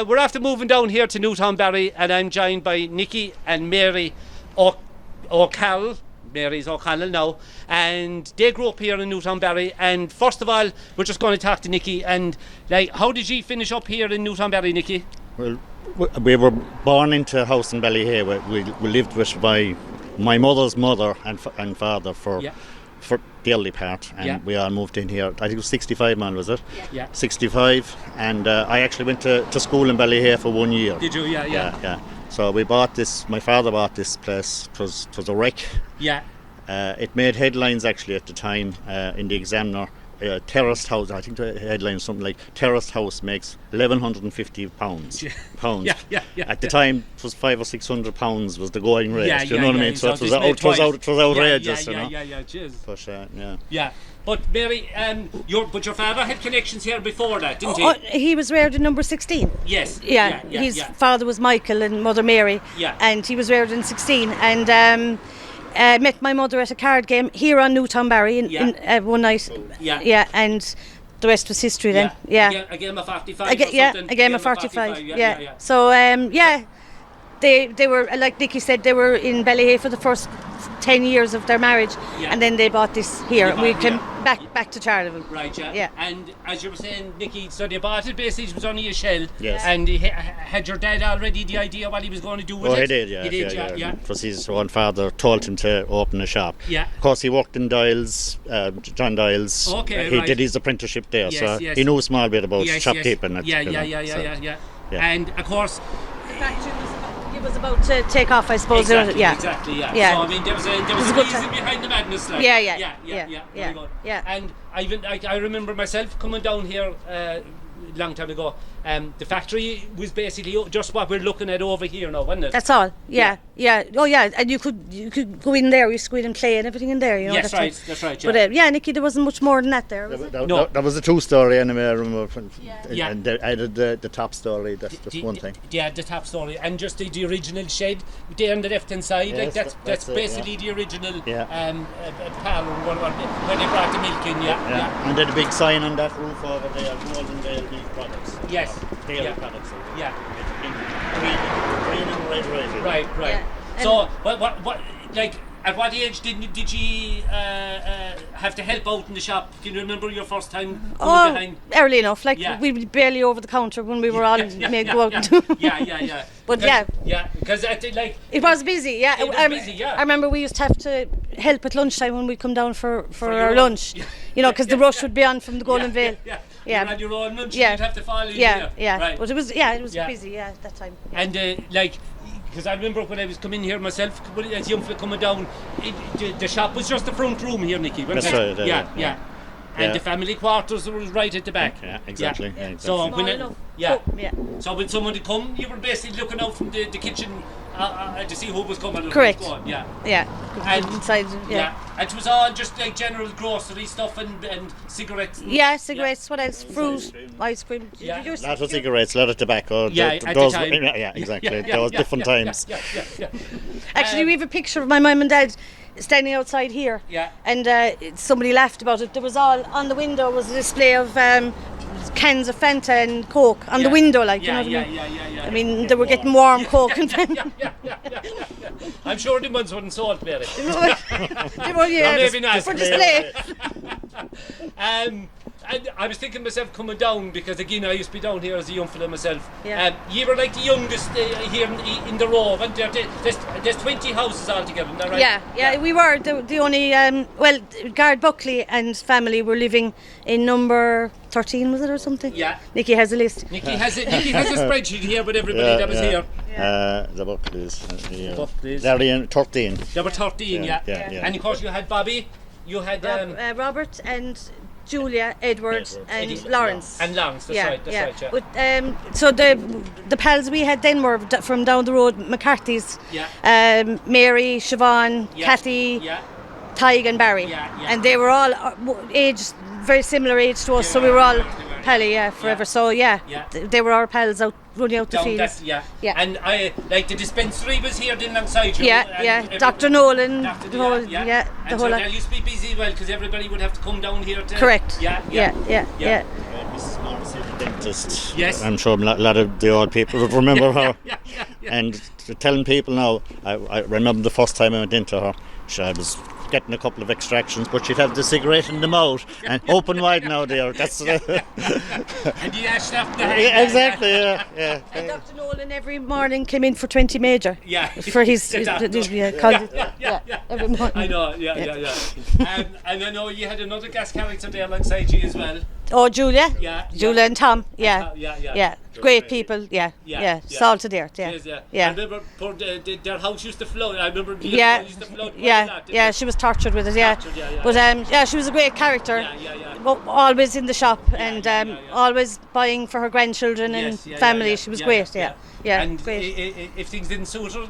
we're after moving down here to Newtownbarry, and I'm joined by Nicky and Mary O'Connell. Mary's O'Connell now, and they grew up here in Newtownbarry. And first of all, we're just going to talk to Nicky. And like, how did you finish up here in Newtownbarry, Nicky? Well, we were born into a house in Ballyhay. We lived with my mother's mother and father for the early part, and we all moved in here. I think it was 65, man, was it? Yeah. 65, and I actually went to school in Ballyhay for 1 year. Did you? Yeah. So we bought this. My father bought this place. It was a wreck. Yeah. It made headlines actually at the time in the Examiner. Terraced house. I think the headline was something like "Terraced house makes £1,150 pounds." Yeah. At the time, it was £500 or £600 was the going rate. Yeah, you know what I mean? So it was outrageous. Yeah. Cheers. But Yeah. But Mary, your father had connections here before that, didn't he? Oh, he was reared in number 16. Yes. His father was Michael and mother Mary. Yeah. And he was reared in 16. And met my mother at a card game here on Newtownbarry in one night. Yeah. And the rest was history then. Yeah. A game of 45 a game of 45. Yeah. So, they were, like Nicky said, they were in Ballyhay for the first 10 years of their marriage, and then they bought this here. We came back to Charleville. Right, yeah. And as you were saying, Nicky, so they bought it basically, it was only a shell. Yes. And had your dad already the idea what he was going to do with it? Oh, he did, yeah. Because his own father told him to open a shop. Yeah. Of course, he worked in Dials, John Dials. Okay, he did his apprenticeship there, yes. He knew a small bit about shopkeeping. Yeah. And of course, the factory was about to take off, I suppose. Exactly. So I mean, there was a good reason time behind the madness. Like. Yeah. Very good. And I remember myself coming down here a long time ago. The factory was basically just what we're looking at over here now, wasn't it? That's all. Yeah. Oh yeah, and you could go in there. You used to go in and play and everything in there. You know. Yes, that's right. Yeah. But Nicky, there wasn't much more than that there. Was it? No, that was a two-story anyway. I remember. Yeah. And they added the top story. That's one thing. Yeah, the top story, and just the original shed there on the left-hand side. Yes, like that's basically the original parlour where they brought the milk in. Yeah. And then a big sign on that roof over there, Golden Dale Milk Products. Yes. Dairy products. Yeah. Green and red rating. Right. Yeah. So, what, like, at what age did you have to help out in the shop? Can you remember your first time going behind? Early enough. Like we were barely over the counter when we were all made go out. Yeah. But because it was busy. Yeah, it was busy. I remember we used to have to help at lunchtime when we come down for our lunch. You know, because the rush would be on from the Golden Vale. You had your own lunch. You'd have to follow you. Right. But it was busy. At that time. And because I remember when I was coming here myself, as young fella coming down, the shop was just the front room here, Nicky. That's right. Yeah. And the family quarters was right at the back. Yeah, exactly. Yeah. So So when someone would come, you were basically looking out from the kitchen to see who was coming. Correct. Who was going. And inside. And it was all just like general grocery stuff and cigarettes. Yeah, cigarettes. What else? Fruit, ice cream. A lot of cigarettes, a lot of tobacco. At the time. Yeah, exactly. Those different times. Yeah. Actually, we have a picture of my mum and dad standing outside here. Yeah. And somebody laughed about it. There was all on the window was a display of cans of Fanta and Coke on the window, like you know what I mean. Yeah. I mean, they were getting warm Coke and Fanta. Yeah. I'm sure the ones weren't sold, Mary. They were, maybe not. For display. And I was thinking myself coming down, because again I used to be down here as a young fella myself. Yeah. You were like the youngest here in the row, and there's 20 houses altogether, isn't that right? Yeah. We were the only. Garth Buckley and family were living in number 13, was it, or something? Yeah. Nicky has a list. Nicky has a spreadsheet here with everybody that was here. The Buckleys. They're in 13. There were 13, yeah. And of course you had Bobby, you had Robert and Julia, Edward and Lawrence. And Lawrence, that's right. But, so the pals we had then were from down the road, McCarthy's, Mary, Siobhan, Kathy, Tig and Barry. And they were all very similar age to us, so we were all pally, forever. So they were our pals out running out the fields. And I like the dispensary was here then alongside you. Dr. Nolan, the whole and so they used to be busy because everybody would have to come down here to. Correct. Yeah. Mrs. Morrissey, dentist. Yes. I'm sure a lot of the old people would remember her. Yeah. And telling people now, I remember the first time I went into her, I was getting a couple of extractions, but she'd have the cigarette in the mouth and open wide now there. That's And you asked after the yeah, exactly. Yeah. And Dr. Nolan every morning came in for 20 major. Yeah. For his every morning. I know, yeah. And I know you had another guest character there alongside you as well. Oh, Julia. Yeah. Julia and Tom. Yeah. Yeah. Great people. Yeah. Salt of the earth. I remember their house used to flood. I remember the house used to flood quite a lot, Yeah. She was tortured with it. Yeah. But she was a great character. Yeah. But always in the shop and always buying for her grandchildren and family. She was great. Yeah. And great. if things didn't suit her,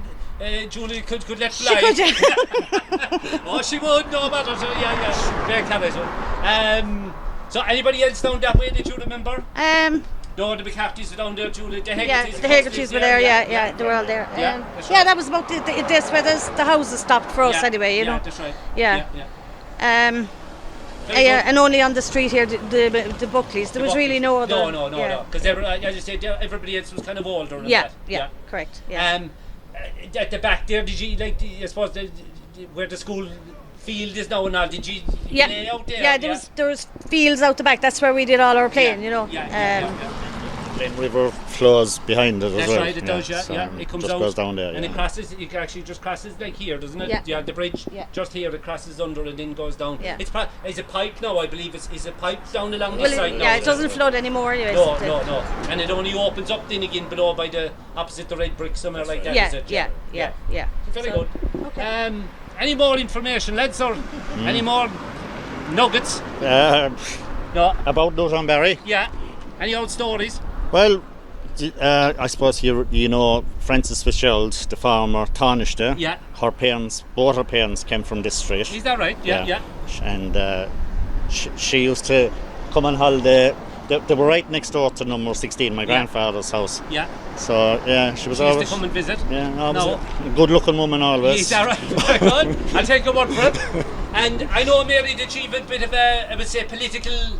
Julie could let fly. She could. Yeah. Oh, she would. No matter. So great character. So anybody else down that way that you remember? No, the McCarthy's were down there, Julie. The Hegartys were there. Yeah, they were all there. That was about this where the houses stopped for us anyway. You know. That's right. Yeah. And only on the street here, the Buckleys. There was really no other. No. Because as you said, everybody else was kind of older. And yeah, correct. Yeah. At the back there, did you I suppose where the school field is now and all? Did you lay out there? Yeah, there was fields out the back. That's where we did all our playing. You know. Glen River flows behind it as well. That's right, it does, So it comes just out goes down there. and it crosses, it actually just crosses like here, doesn't it? Yeah. The bridge, just here, it crosses under and then goes down. Yeah. It's a pipe now, I believe. Is it pipe down along this side now? Yeah, it doesn't flood anymore anyway. No. And it only opens up then again below by the opposite the red brick somewhere like that, is it? Yeah. Very good. Okay. Any more information, lads, or any more nuggets? No. About Newtownbarry? Yeah. Any old stories? Well, I suppose you know Frances Fitzgerald, the farmer, tarnished her. Yeah. Both her parents came from this street. Is that right? Yeah. And she used to come on holiday. They were right next door to number 16, my grandfather's house. Yeah. So she was always used to come and visit. Yeah, always a good-looking woman always. Is that right? Very good. I'll take your word for it. And I know, Mary, that you've a bit of I would say, political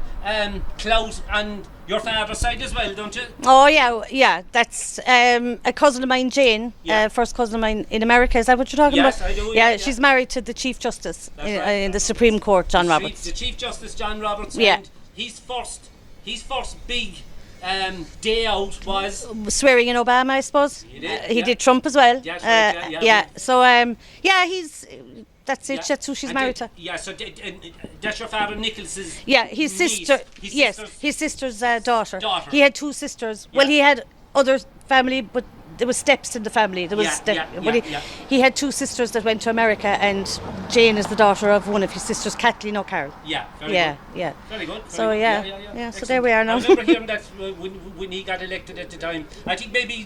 clout on your father's side as well, don't you? Oh yeah. That's a cousin of mine, Jane, first cousin of mine in America. Is that what you're talking about? Yes, I do. Yeah, she's married to the Chief Justice in the Supreme Court, John Roberts. The Chief Justice, John Roberts. Yeah. And his first big day out was swearing in Obama, I suppose. He did Trump as well. Yes, right, yeah. So he's. That's it. That's who she's married to. Yeah. So that's your father, Nicholas's. Yeah, his sister. Niece. His sister's daughter. Daughter. He had two sisters. Yeah. Well, he had other family, but there was steps in the family. There was he had two sisters that went to America, and Jane is the daughter of one of his sisters, Kathleen O'Carroll. Yeah. Very good. So so there we are now. I remember hearing that when he got elected at the time. I think maybe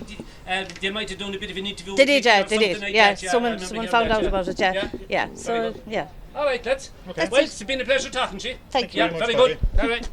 they might have done a bit of an interview. They did. Like Someone found out about it. Yeah. So All right, lads. Okay. Well, it's been a pleasure talking to you. Thank you. Very good. All right.